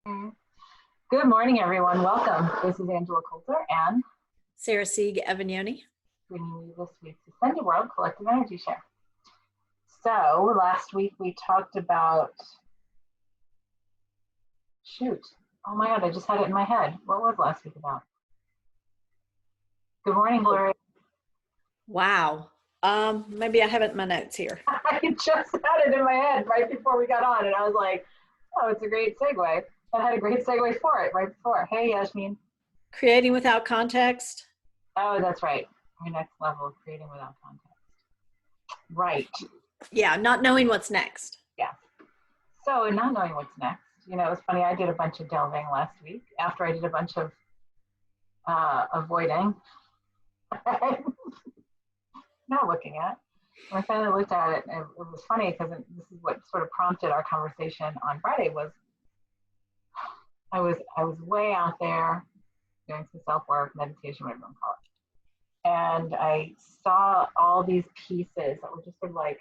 Mm. Good morning, everyone. Welcome. This is Angela Coulter and Sarah Sieg Evagnoni. bringing you this week's Ascended World Collective Energy Share. So last week we talked about, oh my God, I just had it in my head. What was last week about? Good morning, Gloria. Wow. Maybe I have it in my notes here. I just had it in my head right before we got on, and I was like, oh, it's a great segue. I had a great segue for it right before. Hey, Yasmin. Creating without context. Oh, that's right. Our next level of creating without context. Right. Yeah, not knowing what's next. Yeah. So, not knowing what's next, it was funny. I did a bunch of delving last week after I did a bunch of avoiding, not looking at. When I finally looked at it, it was funny because this is what sort of prompted our conversation on Friday. Was I was way out there doing some self work, meditation, whatever you want to call it, and I saw all these pieces that were just sort of like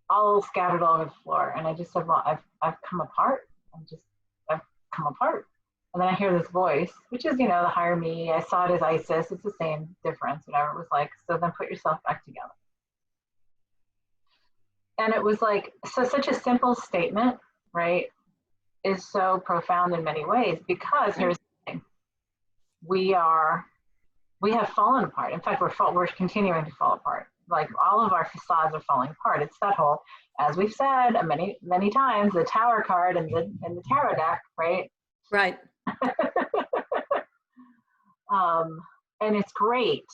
all scattered all over the floor. And I just said, well, I've come apart. I've come apart. And then I hear this voice, which is, the higher me. I saw it as Isis. It's the same difference, whatever it was like. So then put yourself back together. And it was like, so such a simple statement, right, is so profound in many ways because here's the thing. We have fallen apart. In fact, we're continuing to fall apart. Like all of our facades are falling apart. It's that whole, as we've said many, many times, the tower card and the tarot deck, right? Right. And it's great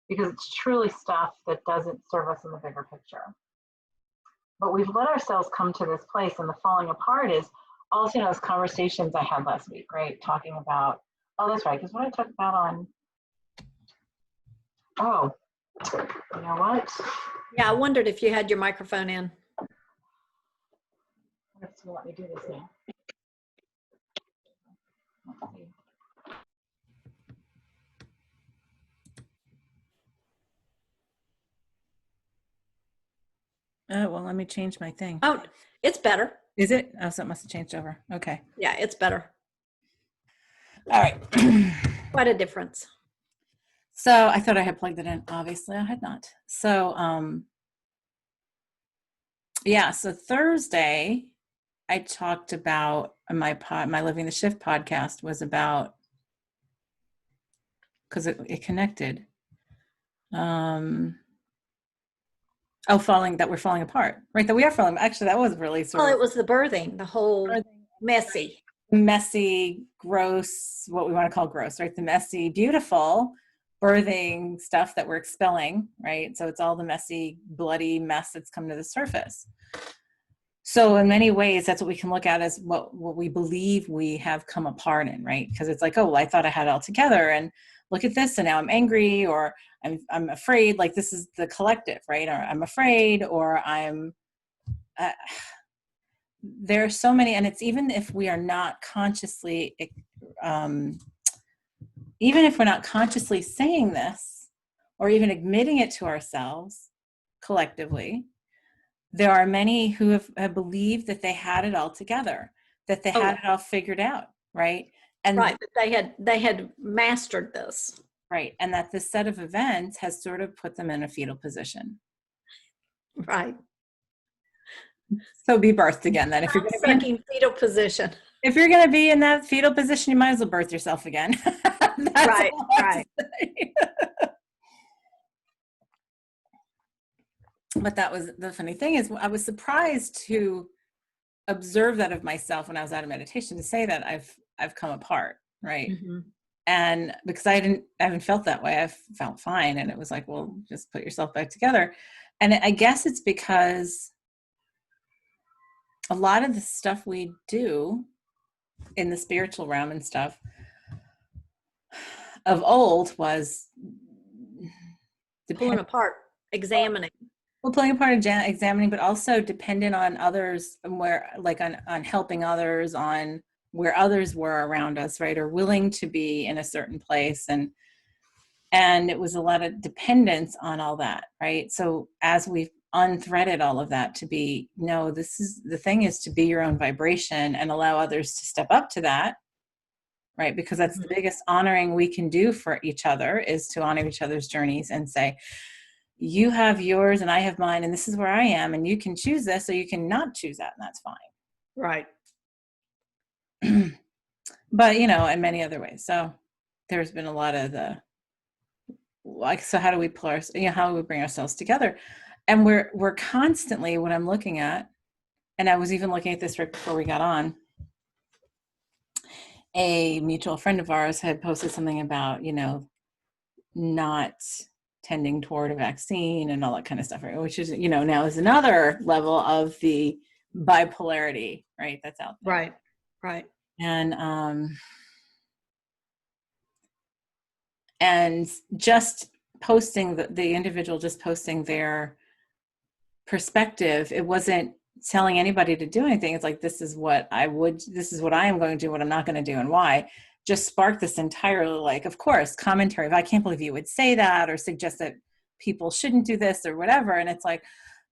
because it's truly stuff that doesn't serve us in the bigger picture. But we've let ourselves come to this place, and the falling apart is also, those conversations I had last week, right? Talking about, oh, that's right, because what I talked about on, oh, you know what? Yeah, I wondered if you had your microphone in. Let's let me do this now. Let's see. Oh, well, let me change my thing. Oh, it's better. Is it? Oh, so it must have changed over. Okay. Yeah, it's better. All right. Quite a difference. So I thought I had plugged it in. Obviously, I had not. So, yeah. So Thursday, I talked about my Living the Shift podcast was about, because it connected. We're falling apart, right? That we are falling. Actually, that was really Well, it was the birthing, the whole messy, gross, what we want to call gross, right? The messy, beautiful birthing stuff that we're expelling, right? So it's all the messy, bloody mess that's come to the surface. So in many ways, that's what we can look at as what we believe we have come apart in, right? Because it's like, oh, well, I thought I had it all together, and look at this, and now I'm angry, or I'm afraid. Like this is the collective, right? Or I'm afraid, or I'm. There are so many, and it's even if we are not consciously, even if we're not consciously saying this, or even admitting it to ourselves collectively. There are many who have believed that they had it all together, that they had it all figured out, right? And right, that they had mastered this, right? And that this set of events has sort of put them in a fetal position, right? So be birthed again. Then, if you're going to be in fetal position, if you're going to be in that fetal position, you might as well birth yourself again. Right, right. But that was the funny thing is I was surprised to observe that of myself when I was out of meditation, to say that I've come apart, right? Mm-hmm. And because I haven't felt that way, I've felt fine. And it was like, well, just put yourself back together. And I guess it's because a lot of the stuff we do in the spiritual realm and stuff of old was pulling apart, examining. Well, playing a part in examining, but also dependent on others, where like on helping others, on where others were around us, right? Or willing to be in a certain place. And it was a lot of dependence on all that, right? So as we've unthreaded all of that to be, no, this is the thing, is to be your own vibration and allow others to step up to that, right? Because that's the biggest honoring we can do for each other, is to honor each other's journeys and say, you have yours and I have mine, and this is where I am, and you can choose this, or you can not choose that, and that's fine. Right. But, you know, in many other ways. So there's been a lot of the, like, so how do we pull our, you know, how do we bring ourselves together? And we're constantly, what I'm looking at, and I was even looking at this right before we got on, a mutual friend of ours had posted something about, you know, not tending toward a vaccine and all that kind of stuff, right? Which is, you know, now is another level of the bipolarity, right? That's out there. Right. Right. And just posting the individual just posting their perspective, it wasn't telling anybody to do anything. It's like, this is what I am going to do, what I'm not going to do, and why. Just sparked this entirely, like, of course, commentary of, I can't believe you would say that, or suggest that people shouldn't do this or whatever. And it's like,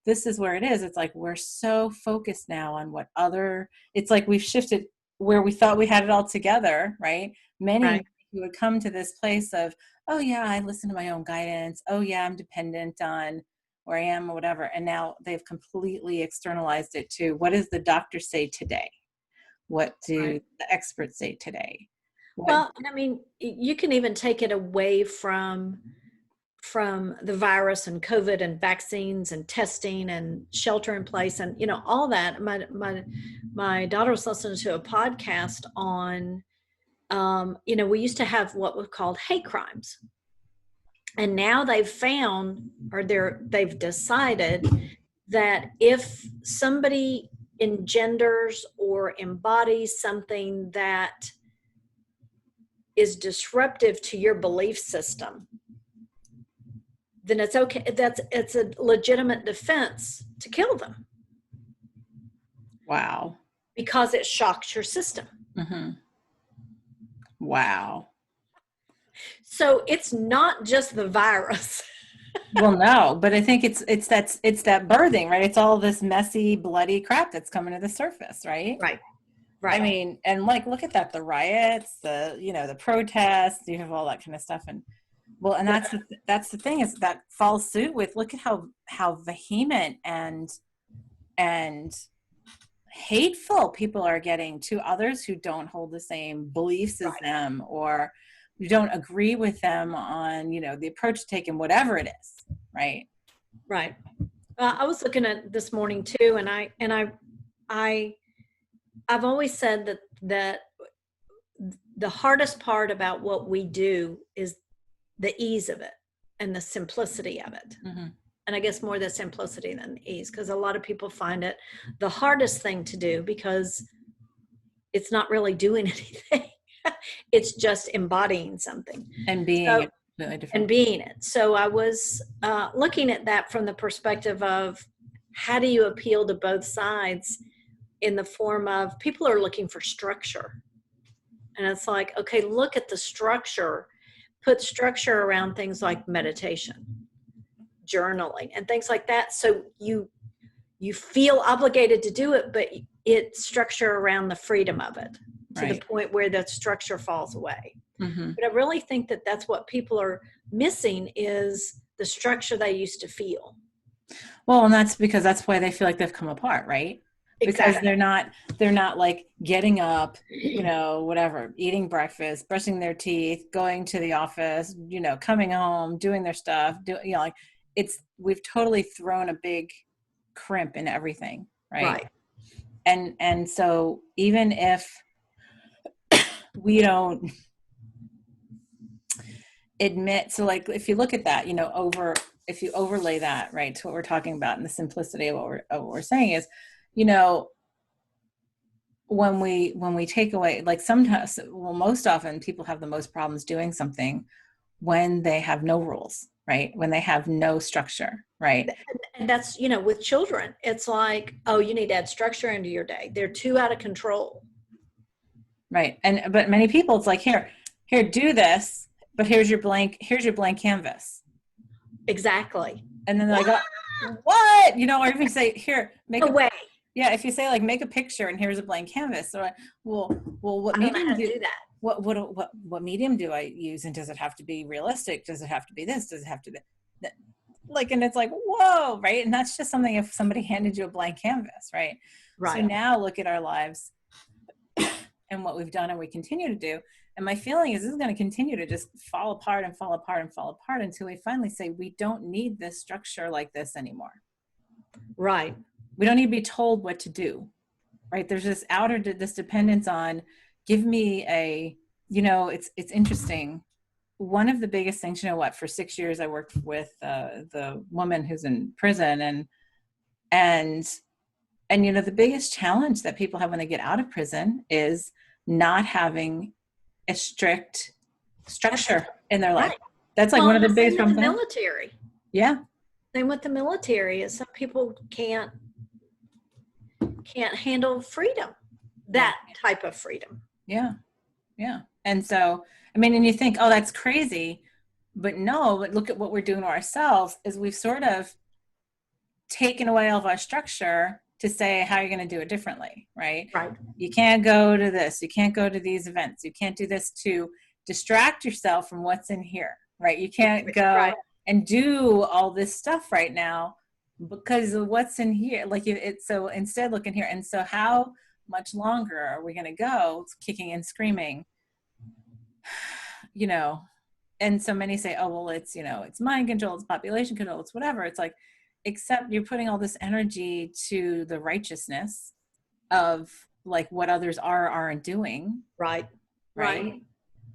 this is where it is. It's like, we're so focused now on what it's like we've shifted where we thought we had it all together, right? Many who would come to this place of, oh yeah, I listen to my own guidance. Oh yeah, I'm dependent on where I am or whatever. And now they've completely externalized it to, what does the doctor say today? What do the experts say today? Well, I mean, you can even take it away from the virus and COVID and vaccines and testing and shelter in place and, you know, all that. My daughter was listening to a podcast on, you know, we used to have what was called hate crimes. And now they've found, or they've decided that if somebody engenders or embodies something that is disruptive to your belief system, then it's okay. It's a legitimate defense to kill them. Wow. Because it shocks your system. Mm-hmm. Wow. So it's not just the virus. Well, no, but I think it's that birthing, right? It's all this messy, bloody crap that's coming to the surface, right? Right. I mean, and like, look at that, the riots, the protests, you have all that kind of stuff. And well, and that's the thing, is that falls suit with, look at how vehement and hateful people are getting to others who don't hold the same beliefs as them, or you don't agree with them on, you know, the approach taken, whatever it is. Right. Right. I was looking at this morning too, and I've always said that the hardest part about what we do is the ease of it and the simplicity of it. Mm-hmm. And I guess more the simplicity than the ease, because a lot of people find it the hardest thing to do because it's not really doing anything. It's just embodying something and being it. So I was looking at that from the perspective of, how do you appeal to both sides, in the form of, people are looking for structure. And it's like, okay, look at the structure, put structure around things like meditation, journaling, and things like that. So you feel obligated to do it, but it's structure around the freedom of it, to the point where that structure falls away. Mm-hmm. But I really think that that's what people are missing, is the structure they used to feel. Well, and that's because that's why they feel like they've come apart, right? Because they're not like getting up, you know, whatever, eating breakfast, brushing their teeth, going to the office, you know, coming home, doing their stuff, you know, like, we've totally thrown a big crimp in everything, right? And so even if we don't admit, so like, if you look at that, you know, if you overlay that, right, to what we're talking about, and the simplicity of what we're saying is, you know, when we take away, like, sometimes, well, most often people have the most problems doing something when they have no rules, right? When they have no structure, right? And that's, you know, with children, it's like, oh, you need to add structure into your day. They're too out of control. Right. But many people, it's like, here, do this, but here's your blank canvas. Exactly. And then they're like, what? You know, or if you say, here, make No way. yeah, if you say like, make a picture and here's a blank canvas. So, what I don't know how to do that. What medium do I use? And does it have to be realistic? Does it have to be this? Does it have to be that? Like, and it's like, whoa, right? And that's just something if somebody handed you a blank canvas, right? Right. So now look at our lives and what we've done and we continue to do. And my feeling is this is going to continue to just fall apart and fall apart and fall apart until we finally say, we don't need this structure like this anymore. Right. We don't need to be told what to do, right? There's this dependence on, give me a, you know, it's interesting. One of the biggest things, you know what, for 6 years I worked with the woman who's in prison, and you know, the biggest challenge that people have when they get out of prison is not having a strict structure in their life. Right. That's like one of the biggest problems. things. Military. Yeah. Same with the military is some people can't handle freedom, that type of freedom. Yeah. Yeah. And so, I mean, and you think, oh, that's crazy, but no, but look at what we're doing to ourselves is we've sort of taken away all of our structure to say how you're going to do it differently, right? Right. You can't go to this. You can't go to these events. You can't do this to distract yourself from what's in here, right? You can't go and do all this stuff right now because of what's in here. Like it's so instead look in here. And so how much longer are we going to go kicking and screaming, you know? And so many say, oh, well, it's, you know, it's mind control, it's population control, it's whatever. It's like, except you're putting all this energy to the righteousness of like what others aren't doing. Right.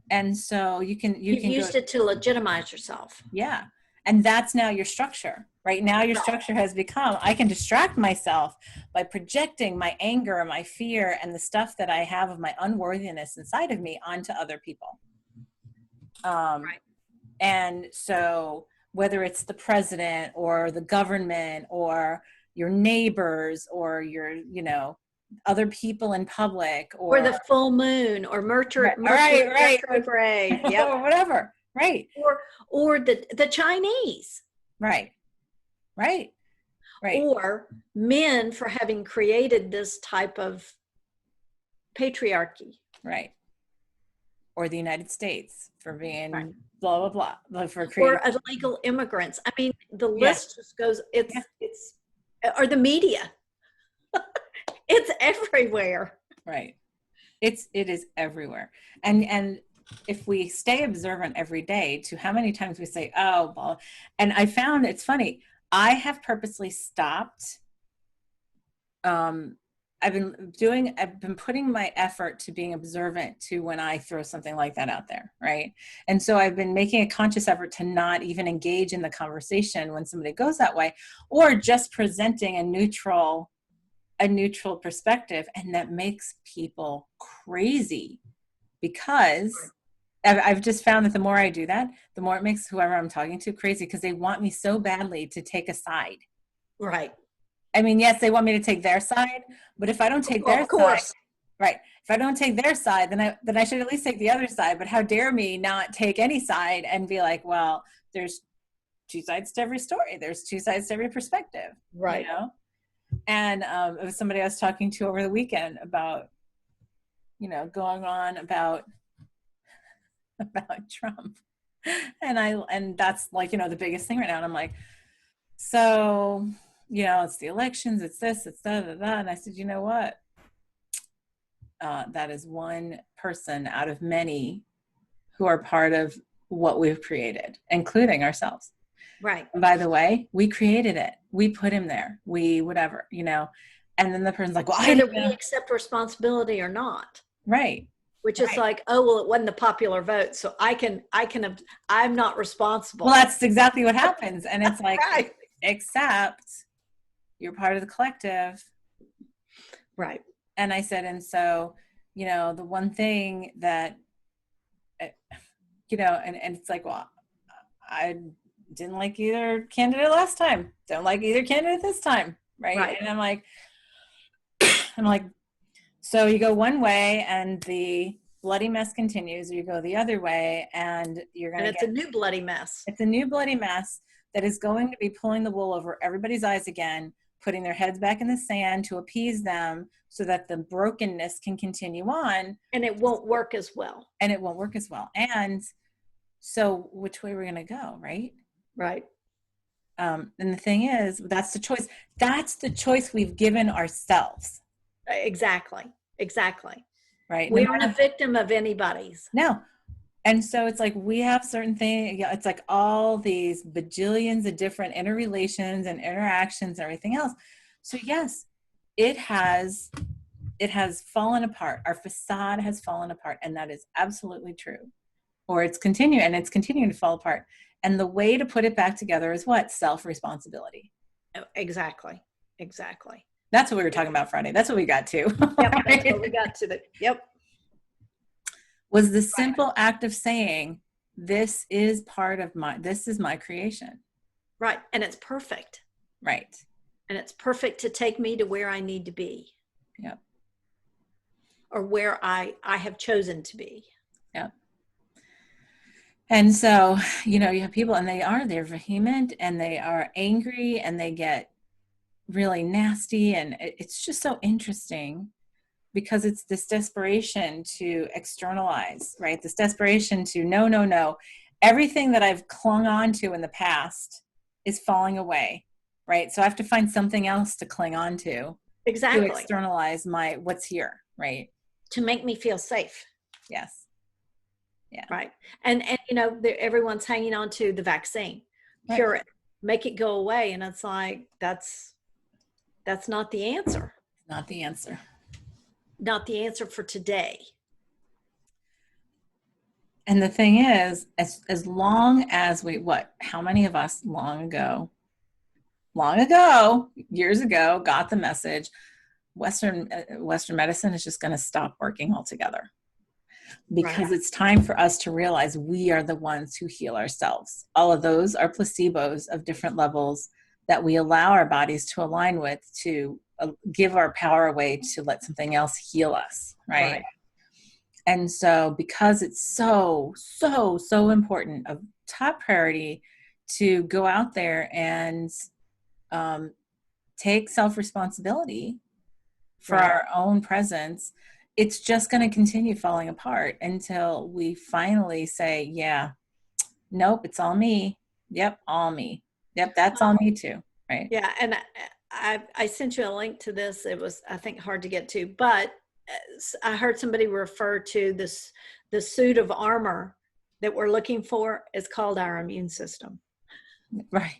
And so you can used it to legitimize yourself. Yeah. And that's now your structure. Right now your structure has become, I can distract myself by projecting my anger, my fear, and the stuff that I have of my unworthiness inside of me onto other people. And so whether it's the president or the government or your neighbors or your, you know, other people in public or the full moon or Mercury retrograde, or whatever, right? Or the Chinese, right. Or men for having created this type of patriarchy, right? Or the United States for being blah blah blah for or illegal immigrants. I mean, the list just goes. It's or the media. It's everywhere. Right. It is everywhere. And if we stay observant every day to how many times we say, oh, well, and I found it's funny. I have purposely stopped. I've been putting my effort to being observant to when I throw something like that out there. Right. And so I've been making a conscious effort to not even engage in the conversation when somebody goes that way, or just presenting a neutral perspective. And that makes people crazy because I've just found that the more I do that, the more it makes whoever I'm talking to crazy because they want me so badly to take a side. Right. I mean, yes, they want me to take their side, but if I don't take their side, right. If I don't take their side, then I should at least take the other side. But how dare me not take any side and be like, well, there's two sides to every story. There's two sides to every perspective. Right. You know? And it was somebody I was talking to over the weekend about, you know, going on about Trump. And that's like, you know, the biggest thing right now. And I'm like, so, you know, it's the elections, it's this, it's that. And I said, you know what? That is one person out of many who are part of what we've created, including ourselves. Right. And by the way, we created it. We put him there. We, whatever, you know, and then the person's like, well, whether we accept responsibility or not. Right. Which is like, oh, well, it wasn't the popular vote. So I'm not responsible. Well, that's exactly what happens. And it's like, except you're part of the collective. Right. And I said, and so, you know, the one thing that, you know, and it's like, well, I didn't like either candidate last time. Don't like either candidate this time. Right. And I'm like, so you go one way and the bloody mess continues, or you go the other way and you're going to a new bloody mess. It's a new bloody mess, that is going to be pulling the wool over everybody's eyes again, putting their heads back in the sand to appease them so that the brokenness can continue on. And it won't work as well. And it won't work as well. And so which way we're going to go, right? Right. And the thing is, that's the choice. That's the choice we've given ourselves. Exactly. Exactly. Right. We aren't a victim of anybody's. No. And so it's like we have certain things, it's like all these bajillions of different interrelations and interactions and everything else. So yes, it has fallen apart. Our facade has fallen apart, and that is absolutely true. Or it's continuing to fall apart. And the way to put it back together is what? Self-responsibility. Exactly. Exactly. That's what we were talking about Friday. That's what we got to. Yep, that's what we got to. Was the simple act of saying, this is my creation. Right. And it's perfect. Right. And it's perfect to take me to where I need to be. Yep. Or where I have chosen to be. Yep. And so, you have people, and they're vehement, and they are angry, and they get really nasty. And it's just so interesting because it's this desperation to externalize, right? This desperation to no. Everything that I've clung on to in the past is falling away, right? So I have to find something else to cling on to. Exactly. To externalize what's here, right? To make me feel safe. Yes. Yeah. Right. And everyone's hanging on to the vaccine. Right. Cure it. Make it go away. And it's like, that's not the answer. Not the answer. Not the answer for today. And the thing is, as long as how many of us long ago, years ago, got the message, Western medicine is just going to stop working altogether. Because It's time for us to realize we are the ones who heal ourselves. All of those are placebos of different levels that we allow our bodies to align with, to give our power away to let something else heal us, right? And so because it's so important, of top priority, to go out there and take self-responsibility for our own presence, it's just going to continue falling apart until we finally say, yeah, nope, it's all me. Yep, all me. Yep, that's all me too, right? Yeah, and I sent you a link to this. It was, I think, hard to get to, but I heard somebody refer to the suit of armor that we're looking for is called our immune system. Right.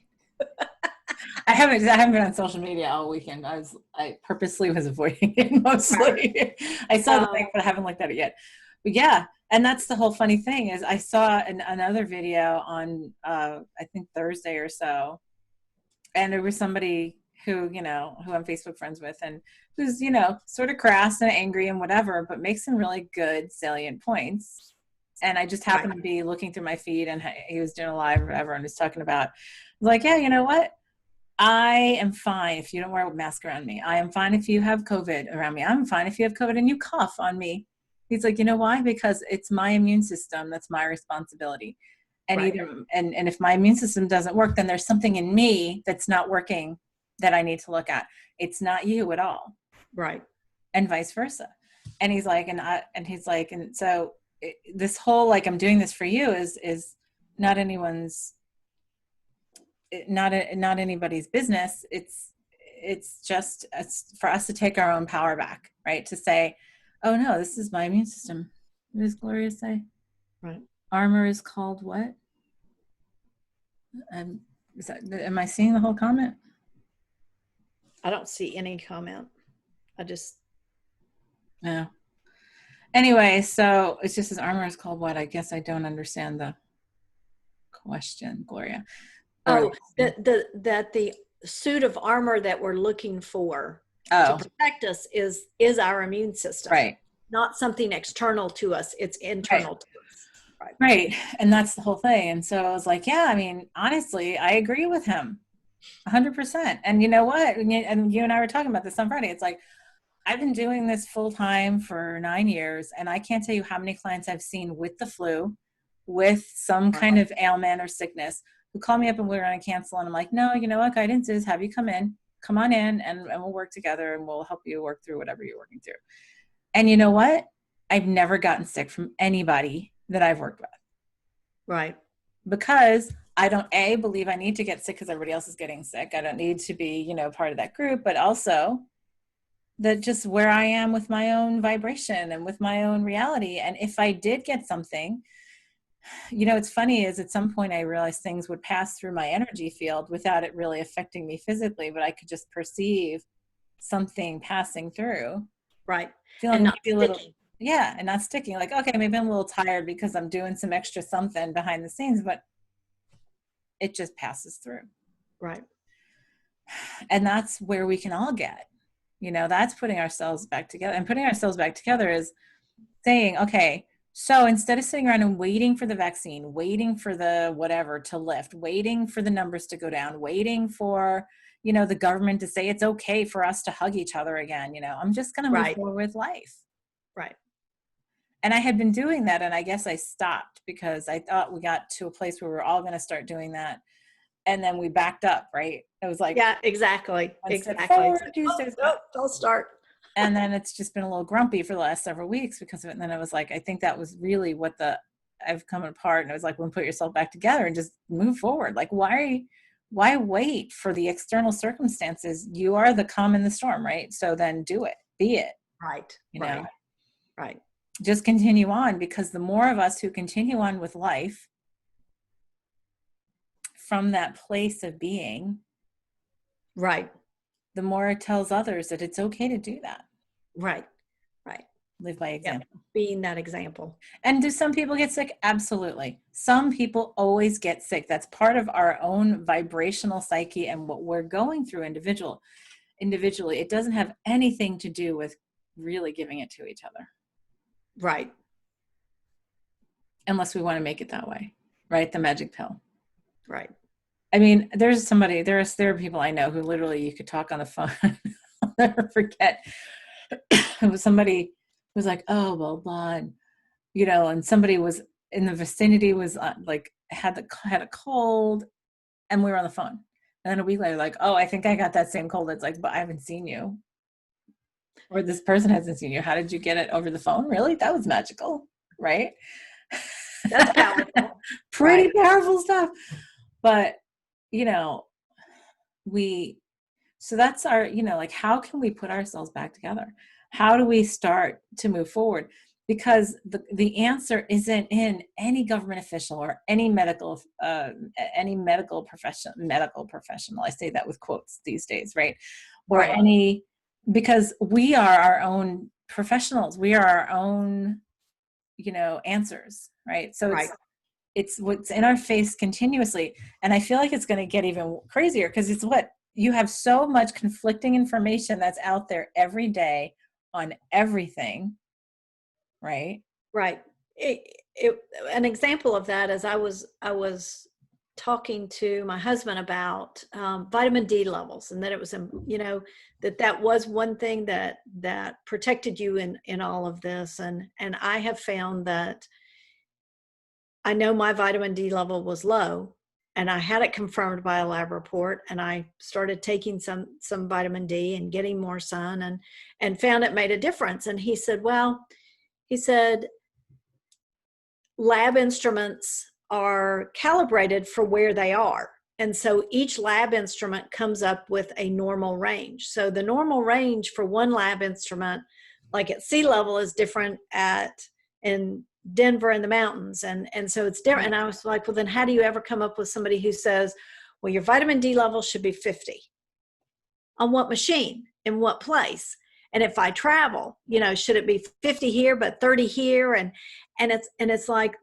I haven't been on social media all weekend. I purposely was avoiding it mostly. I saw the thing, but I haven't looked at it yet. But yeah, and that's the whole funny thing is I saw another video on I think Thursday or so, and there was somebody who I'm Facebook friends with, and who's sort of crass and angry and whatever, but makes some really good salient points. And I just happened to be looking through my feed, and he was doing a live or whatever, and was talking about, like, yeah, you know what? I am fine if you don't wear a mask around me. I am fine if you have COVID around me. I'm fine if you have COVID and you cough on me. He's like, you know why? Because it's my immune system. That's my responsibility. And and if my immune system doesn't work, then there's something in me that's not working that I need to look at. It's not you at all. Right. And vice versa. And he's like, and so this whole, like, I'm doing this for you is not anyone's, not anybody's business. It's just for us to take our own power back, right? To say, oh no, this is my immune system. What does Gloria say? Right. Armor is called what? Am I seeing the whole comment? I don't see any comment. No. Anyway, so it's just, his armor is called what? I guess I don't understand the question, Gloria. That the suit of armor that we're looking for to protect us is our immune system. Right. Not something external to us. It's internal to us. Right. And that's the whole thing. And so I was like, yeah, I mean, honestly, I agree with him 100%. And you know what? And you and I were talking about this on Friday. It's like, I've been doing this full time for 9 years, and I can't tell you how many clients I've seen with the flu, with some kind of ailment or sickness, who called me up and we were going to cancel. And I'm like, no, you know what guidance is, have you come on in and we'll work together and we'll help you work through whatever you're working through. And you know what? I've never gotten sick from anybody that I've worked with. Right. Because I don't believe I need to get sick because everybody else is getting sick. I don't need to be, part of that group, but also that just where I am with my own vibration and with my own reality. And if I did get something, it's funny is at some point I realized things would pass through my energy field without it really affecting me physically, but I could just perceive something passing through. Right. Feeling And not maybe a little, sticking. yeah, and not sticking. Like, okay, maybe I'm a little tired because I'm doing some extra something behind the scenes, but it just passes through. Right. And that's where we can all get, that's putting ourselves back together. And putting ourselves back together is saying, okay, so instead of sitting around and waiting for the vaccine, waiting for the whatever to lift, waiting for the numbers to go down, waiting for, the government to say it's okay for us to hug each other again, I'm just going to move forward with life. Right. And I had been doing that, and I guess I stopped because I thought we got to a place where we were all going to start doing that. And then we backed up, right? It was like, yeah, exactly. Forward, I'll start. And then it's just been a little grumpy for the last several weeks because of it. And then I was like, I think that was really what I've come apart. And it was like, when put yourself back together and just move forward. Like, why wait for the external circumstances? You are the calm in the storm, right? So then do it, be it. Right. Right. Just continue on, because the more of us who continue on with life from that place of being, right, the more it tells others that it's okay to do that. Right. Live by example. Yeah, being that example. And do some people get sick? Absolutely. Some people always get sick. That's part of our own vibrational psyche and what we're going through individually. It doesn't have anything to do with really giving it to each other. Right. Unless we want to make it that way, right? The magic pill. Right. I mean, there are people I know who literally you could talk on the phone. I'll never forget. It was somebody who was like, oh, well, blah, and somebody was in the vicinity was like had a cold, and we were on the phone. And then a week later, like, oh, I think I got that same cold. It's like, but I haven't seen you. Or this person hasn't seen you. How did you get it over the phone? Really? That was magical, right? That's powerful. Pretty powerful stuff. But, so that's our, like, how can we put ourselves back together? How do we start to move forward? Because the answer isn't in any government official or any medical professional. I say that with quotes these days, right? Or because we are our own professionals. We are our own, answers, right? So it's what's in our face continuously. And I feel like it's going to get even crazier because it's what you have so much conflicting information that's out there every day on everything. Right. Right. An example of that is I was talking to my husband about vitamin D levels, and that it was, that was one thing that protected you in all of this. And I have found that I know my vitamin D level was low, and I had it confirmed by a lab report, and I started taking some vitamin D and getting more sun and found it made a difference. And he said, lab instruments are calibrated for where they are. And so each lab instrument comes up with a normal range. So the normal range for one lab instrument, like at sea level, is different in Denver in the mountains. And so it's different. And I was like, well, then how do you ever come up with somebody who says, well, your vitamin D level should be 50? On what machine? In what place? And if I travel, should it be 50 here, but 30 here? And it's like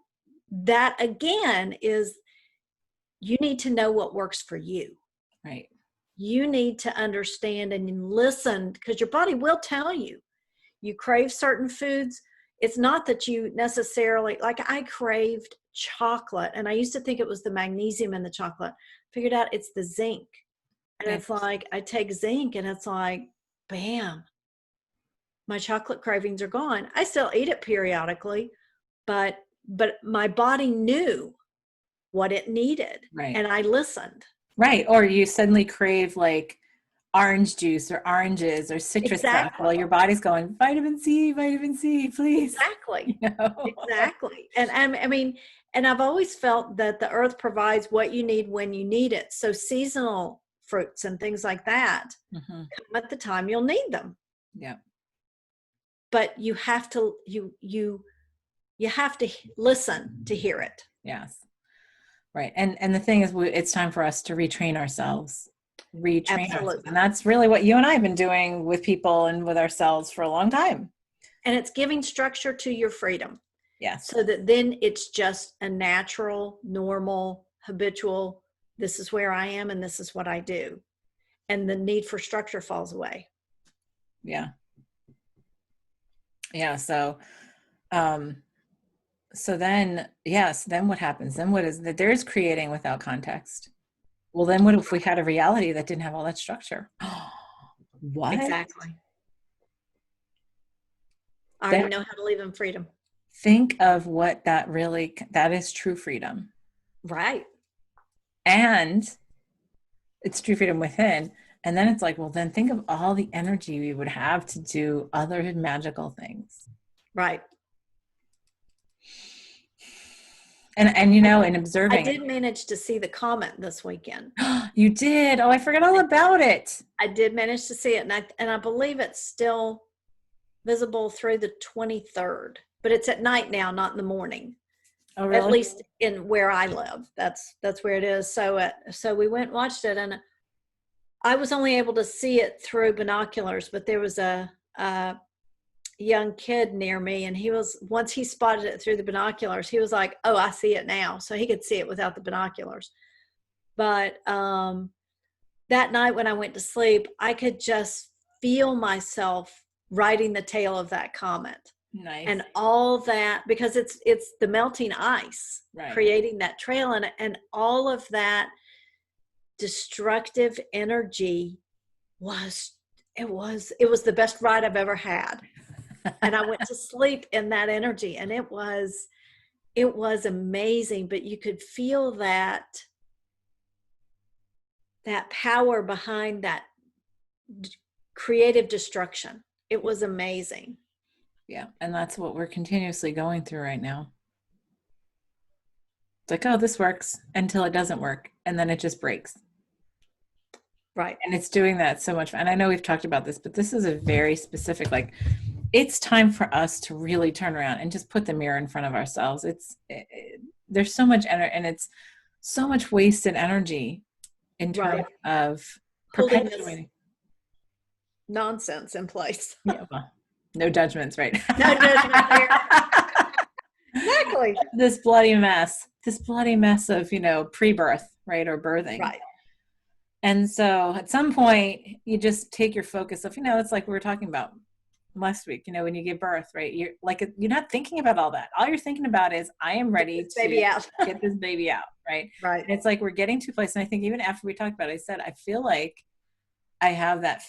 that again is, you need to know what works for you. Right. You need to understand and listen, because your body will tell you. You crave certain foods. It's not that you necessarily, like I craved chocolate, and I used to think it was the magnesium in the chocolate. Figured out it's the zinc. And it's like, I take zinc and it's like, bam, my chocolate cravings are gone. I still eat it periodically, but my body knew what it needed. Right. And I listened. Right. Or you suddenly crave like orange juice or oranges or citrus stuff Exactly. while your body's going, vitamin C, please. Exactly. You know? Exactly. And I mean, and I've always felt that the earth provides what you need when you need it. So seasonal fruits and things like that Mhm. come at the time you'll need them. Yeah. But you have to you have to listen to hear it. Yes. Right. And the thing is, it's time for us to retrain ourselves. Absolutely. And that's really what you and I have been doing with people and with ourselves for a long time. And it's giving structure to your freedom. Yes. So that then it's just a natural, normal, habitual, this is where I am and this is what I do. And the need for structure falls away. Yeah. Yeah. So then, yes, then what happens? Then what is that? There's creating without context. Well, then what if we had a reality that didn't have all that structure? What? Exactly. I already know how to live in freedom. Think of what that is true freedom. Right. And it's true freedom within. And then it's like, well, then think of all the energy we would have to do other magical things. Right. And you know, in observing. I did manage to see the comment this weekend. You did? Oh, I forgot all about it. I did manage to see it. And I believe it's still visible through the 23rd, but it's at night now, not in the morning. Oh, really? At least in where I live. That's where it is. So we went and watched it, and I was only able to see it through binoculars, but there was a young kid near me, and once he spotted it through the binoculars, he was like, oh, I see it now. So he could see it without the binoculars. But that night when I went to sleep, I could just feel myself writing the tail of that comet. Nice. And all that, because it's the melting ice, right, creating that trail, and all of that destructive energy was the best ride I've ever had. And I went to sleep in that energy, and it was amazing. But you could feel that power behind that creative destruction. It was amazing. Yeah. And that's what we're continuously going through right now. It's like, oh, this works until it doesn't work. And then it just breaks. Right. And it's doing that so much. And I know we've talked about this, but this is a very specific, like, it's time for us to really turn around and just put the mirror in front of ourselves. There's so much energy, and it's so much wasted energy in terms of perpetuating nonsense in place. Yeah, well, no judgments, right? No judgment there. Exactly. This bloody mess of, pre-birth, right? Or birthing. Right. And so at some point you just take your focus off, it's like we were talking about last week, when you give birth, right? You're not thinking about all that. All you're thinking about is, I am ready to get this baby out. Right. Right. And it's like, we're getting to a place. And I think even after we talked about it, I said, I feel like I have that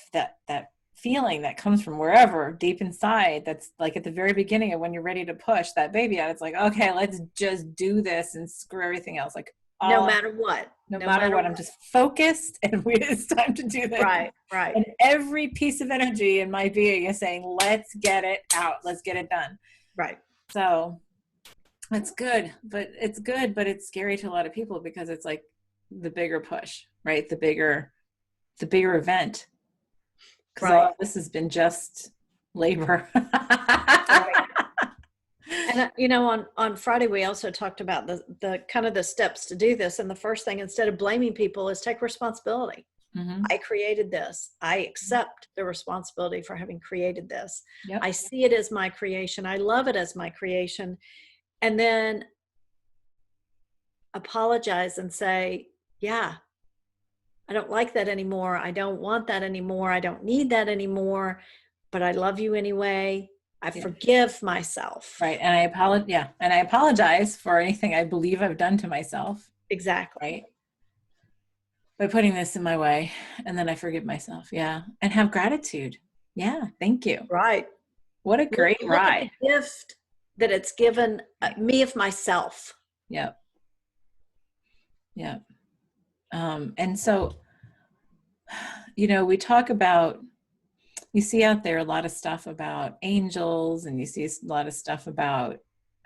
feeling that comes from wherever deep inside. That's like at the very beginning of when you're ready to push that baby out. It's like, okay, let's just do this and screw everything else. Like, no matter what, I'm just focused, and it's time to do this. Right. And every piece of energy in my being is saying, let's get it out. Let's get it done. Right. So it's good, but it's scary to a lot of people, because it's like the bigger push, right? The bigger event. Because all of this has been just labor. Right. And on Friday we also talked about the kind of the steps to do this. And the first thing, instead of blaming people, is take responsibility. Mm-hmm. I created this. I accept the responsibility for having created this. Yep. I see it as my creation. I love it as my creation. And then apologize and say, yeah, I don't like that anymore. I don't want that anymore. I don't need that anymore, but I love you anyway. I forgive myself. Right. And I apologize for anything I believe I've done to myself. Exactly. Right. By putting this in my way, and then I forgive myself. Yeah. And have gratitude. Yeah. Thank you. Right. What a great ride. The gift that it's given me of myself. Yep. Yeah. And so, we talk about, you see out there a lot of stuff about angels, and you see a lot of stuff about,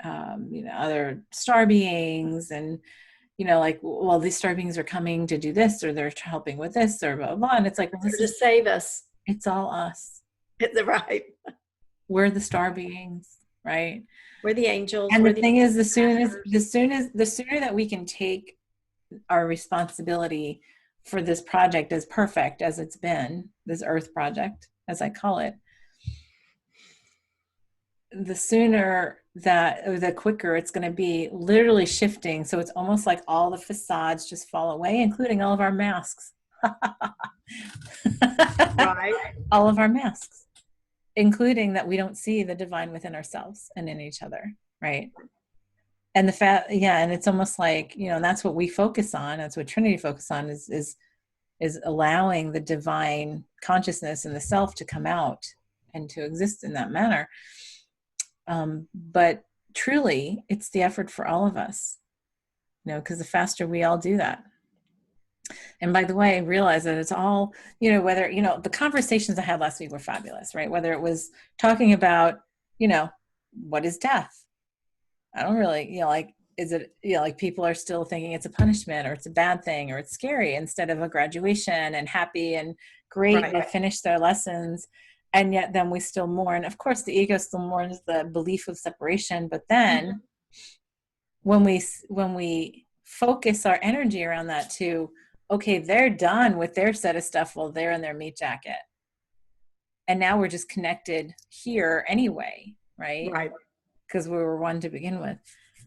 other star beings, and, like, well, these star beings are coming to do this, or they're helping with this, or blah, blah, blah. And it's like, well, To save us. it's all us. Right. We're the star beings, right? We're the angels. And we're the thing is, the masters. sooner that we can take our responsibility for this project, as perfect as it's been, this Earth project, as I call it, the sooner that, or the quicker it's going to be literally shifting. So it's almost like all the facades just fall away, including all of our masks. Right. All of our masks, including that we don't see the divine within ourselves and in each other, right? And and it's almost like, and that's what we focus on. That's what Trinity focus on, is allowing the divine consciousness and the self to come out and to exist in that manner. But truly, it's the effort for all of us, because the faster we all do that. And by the way, realize that it's all, whether, the conversations I had last week were fabulous, right? Whether it was talking about, what is death? I don't really, like, is it, like, people are still thinking it's a punishment, or it's a bad thing, or it's scary, instead of a graduation and happy and great, Right. They finished their lessons. And yet then we still mourn. Of course, the ego still mourns the belief of separation. But then when we focus our energy around that too, okay, they're done with their set of stuff while they're in their meat jacket. And now we're just connected here anyway, right? Right. Because we were one to begin with,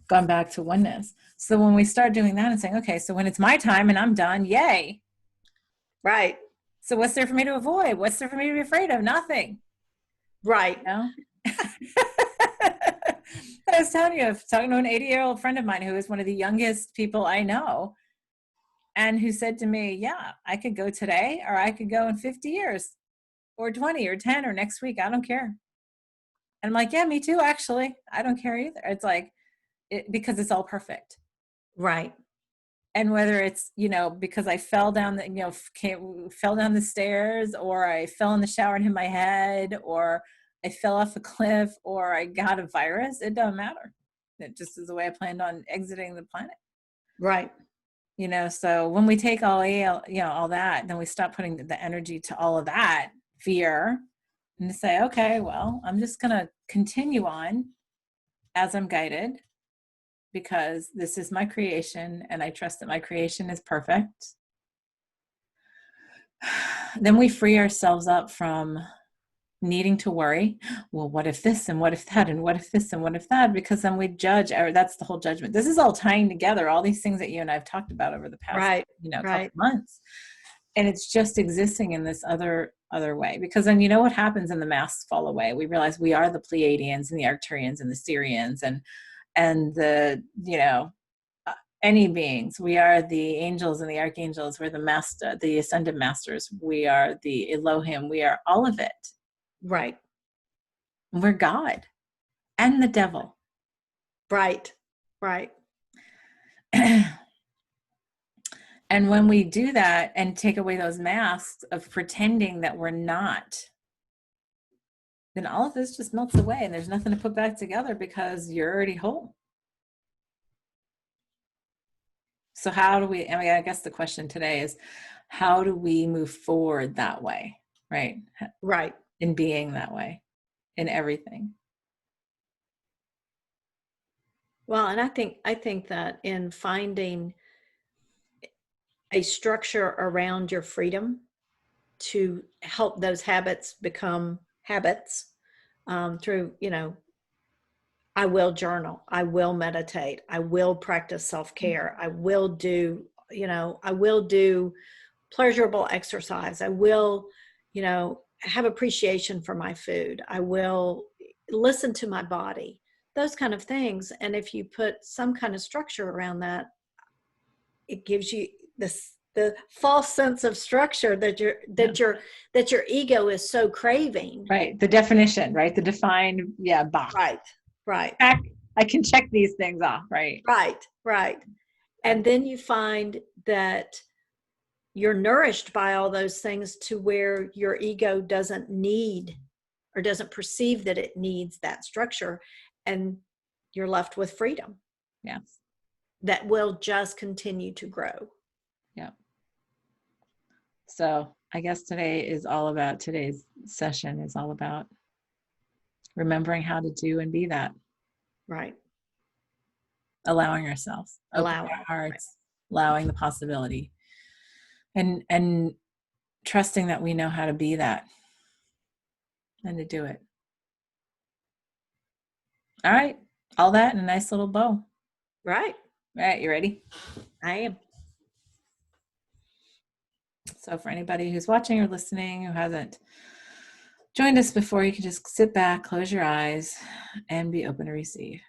gone back to oneness. So when we start doing that and saying, okay, so when it's my time and I'm done, yay. Right. So what's there for me to avoid? What's there for me to be afraid of? Nothing. Right. I was telling you, I was talking to an 80-year-old friend of mine who is one of the youngest people I know, and who said to me, yeah, I could go today, or I could go in 50 years or 20 or 10 or next week. I don't care. And I'm like, yeah, me too, actually. I don't care either. It's like, because it's all perfect. Right. And whether it's, because I fell down fell down the stairs, or I fell in the shower and hit my head, or I fell off a cliff, or I got a virus, it doesn't matter. It just is the way I planned on exiting the planet. Right. So when we take all that, then we stop putting the energy to all of that fear, and to say, okay, well, I'm just going to continue on as I'm guided, because this is my creation and I trust that my creation is perfect. Then we free ourselves up from needing to worry, well, what if this, and what if that, and what if this, and what if that, because then we judge, that's the whole judgment. This is all tying together all these things that you and I have talked about over the past, couple months. And it's just existing in this other way, because then what happens when the masks fall away? We realize we are the Pleiadians and the Arcturians and the Syrians and the, any beings. We are the angels and the archangels. We're the master, the ascended masters. We are the Elohim. We are all of it. Right. We're God and the devil. Right. Right. And when we do that and take away those masks of pretending that we're not, then all of this just melts away, and there's nothing to put back together, because you're already whole. So how do we, I guess the question today is, how do we move forward that way? Right. Right. In being that way in everything. Well, and I think that in finding a structure around your freedom to help those habits become habits, through, I will journal, I will meditate, I will practice self-care, I will do pleasurable exercise, I will, have appreciation for my food, I will listen to my body, those kind of things. And if you put some kind of structure around that, it gives you the false sense of structure that your ego is so craving. Right. The definition, right? The defined, box. Right. I can check these things off. Right. Right. And then you find that you're nourished by all those things to where your ego doesn't need or doesn't perceive that it needs that structure. And you're left with freedom. Yeah. That will just continue to grow. Yeah. So I guess today's session is all about remembering how to do and be that. Right. Allowing ourselves, opening our hearts, allowing the possibility, and trusting that we know how to be that and to do it. All right. All that in a nice little bow. Right. All right. You ready? I am. So for anybody who's watching or listening who hasn't joined us before, you can just sit back, close your eyes, and be open to receive.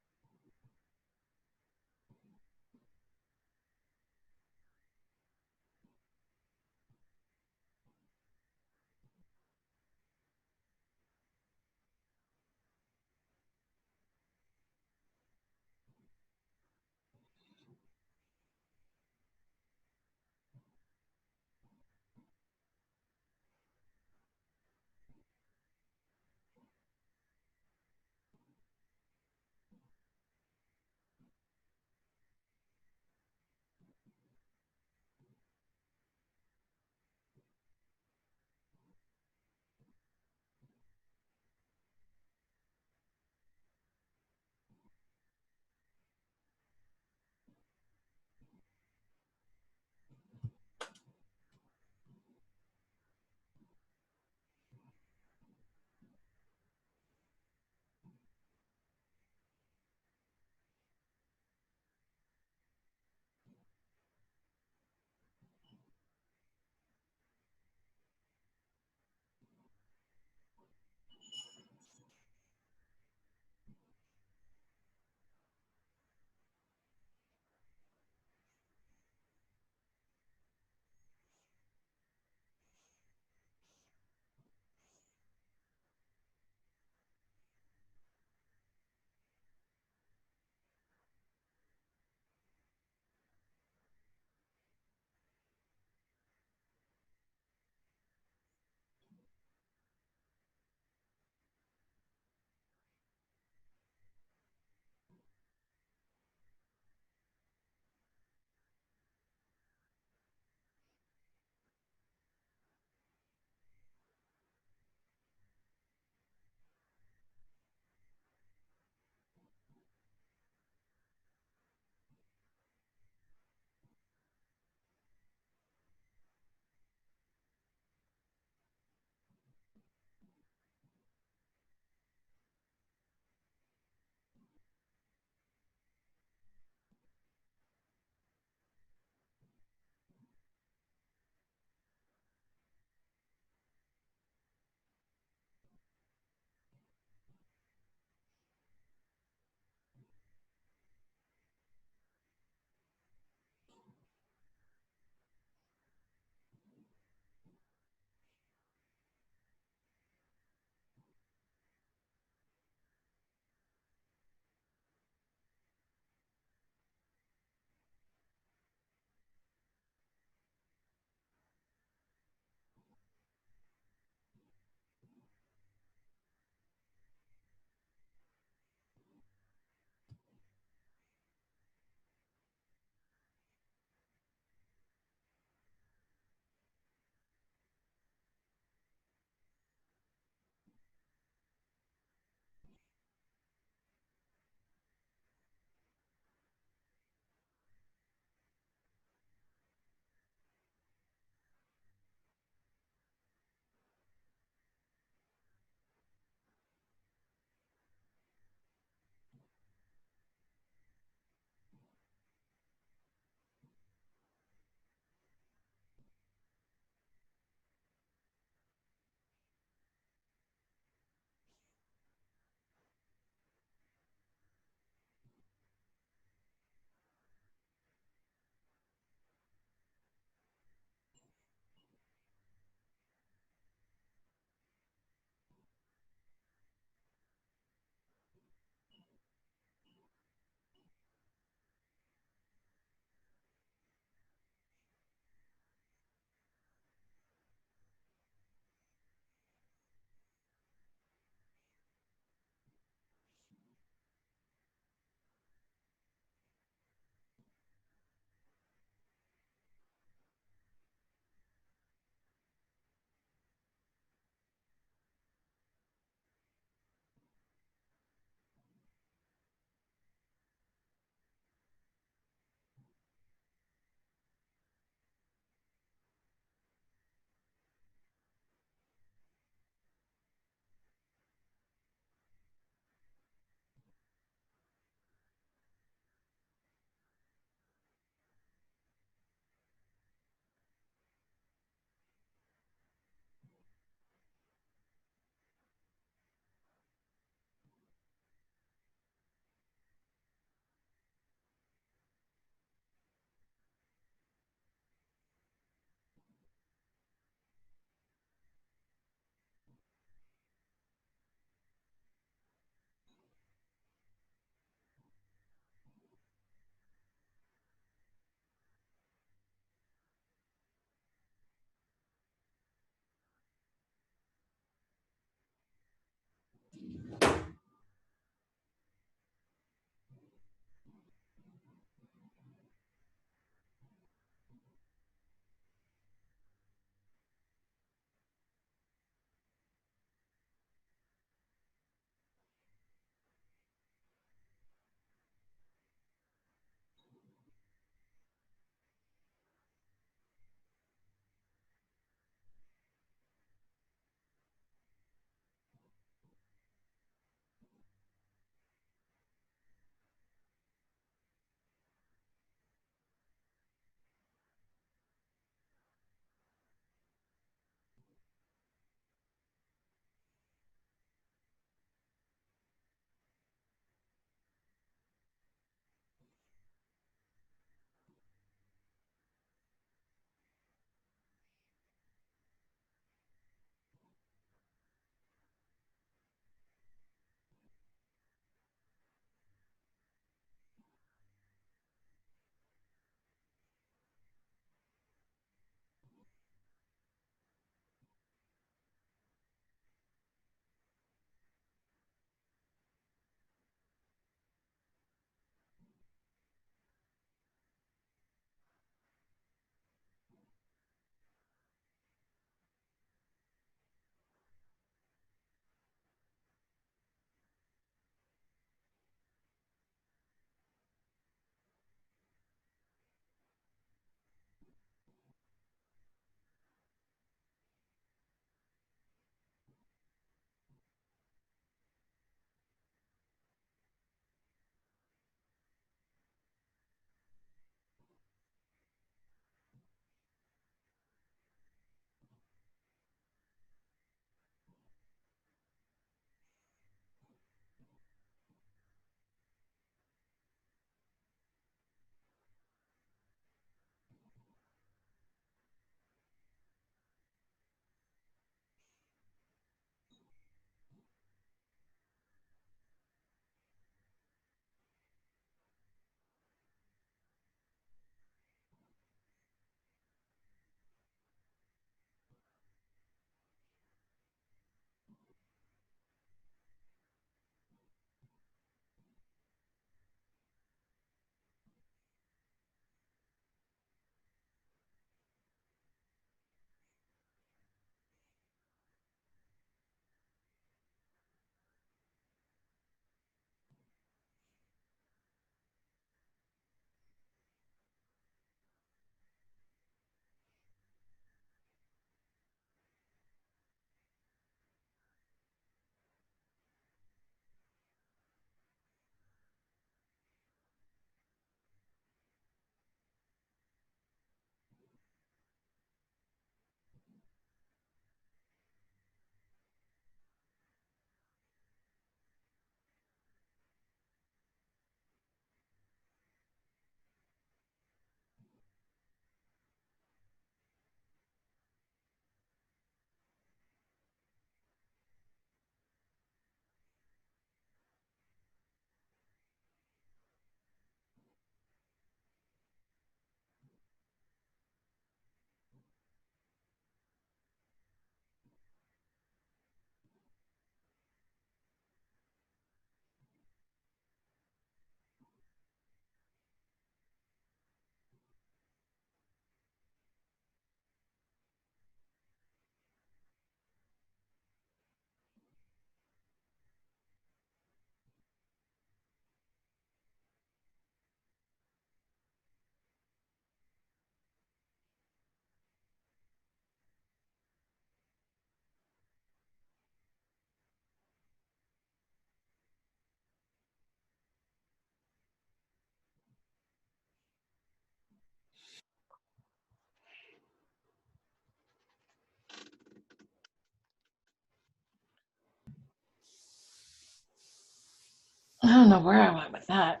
don't know where I went with that.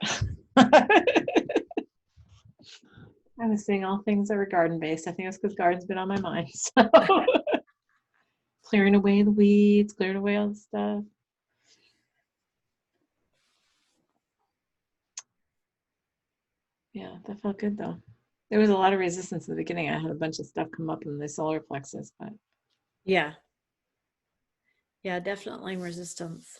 I was saying all things that were garden-based. I think it's because garden's been on my mind. So clearing away the weeds, clearing away all the stuff. Yeah, that felt good though. There was a lot of resistance in the beginning. I had a bunch of stuff come up in the solar plexus, but Yeah. Yeah, definitely resistance.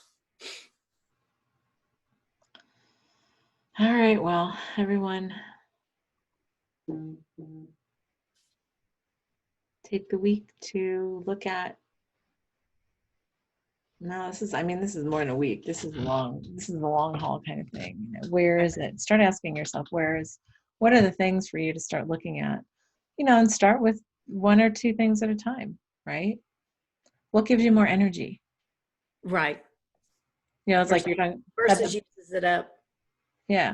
all right, well, everyone, take the week to look at. No, this is more than a week. This is the long haul kind of thing. You know, where is it? Start asking yourself, what are the things for you to start looking at? You know, and start with 1 or 2 things at a time, right? What gives you more energy? Right. You know, it's like you're talking Versus uses it up. Yeah.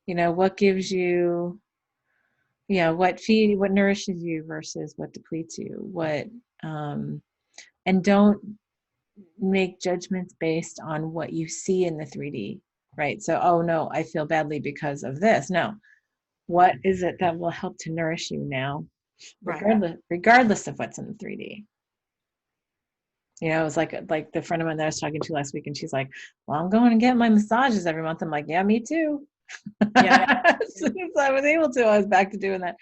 You know, what gives you, what nourishes you versus what depletes you, and don't make judgments based on what you see in the 3D, right? So, oh no, I feel badly because of this. No, what is it that will help to nourish you now, regardless of what's in the 3D? You know, it was like the friend of mine that I was talking to last week, and she's like, well, I'm going to get my massages every month. I'm like, yeah, me too. Yeah. As soon as I was able to, I was back to doing that.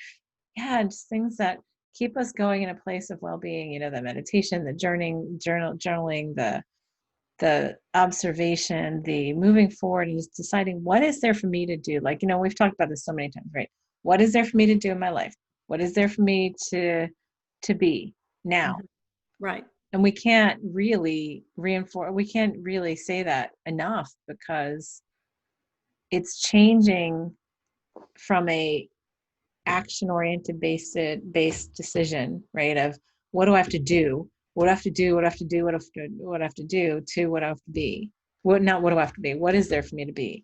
Yeah, and just things that keep us going in a place of well-being, you know, the meditation, the journaling, the observation, the moving forward, and just deciding what is there for me to do. Like, you know, we've talked about this so many times, right? What is there for me to do in my life? What is there for me to be now? Right. And we can't really say that enough, because it's changing from a action-oriented based decision, right? Of what do I have to do? What do I have to do? What do I have to do? What do I have to do? To what I have to be. Not what do I have to be? What is there for me to be?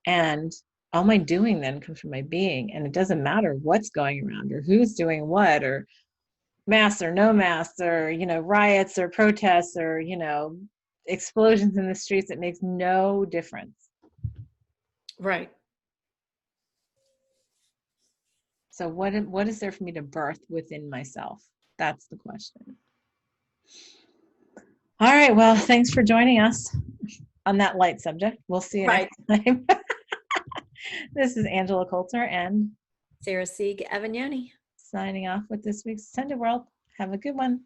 And all my doing then comes from my being, and it doesn't matter what's going around or who's doing what, or mass or no mass, or, you know, riots or protests, or, you know, explosions in the streets. It makes no difference. Right. So what is there for me to birth within myself? That's the question. All right. Well, thanks for joining us on that light subject. We'll see you next time. This is Angela Coulter and Sarah Sieg Avagnoni signing off with this week's Ascended World. Have a good one.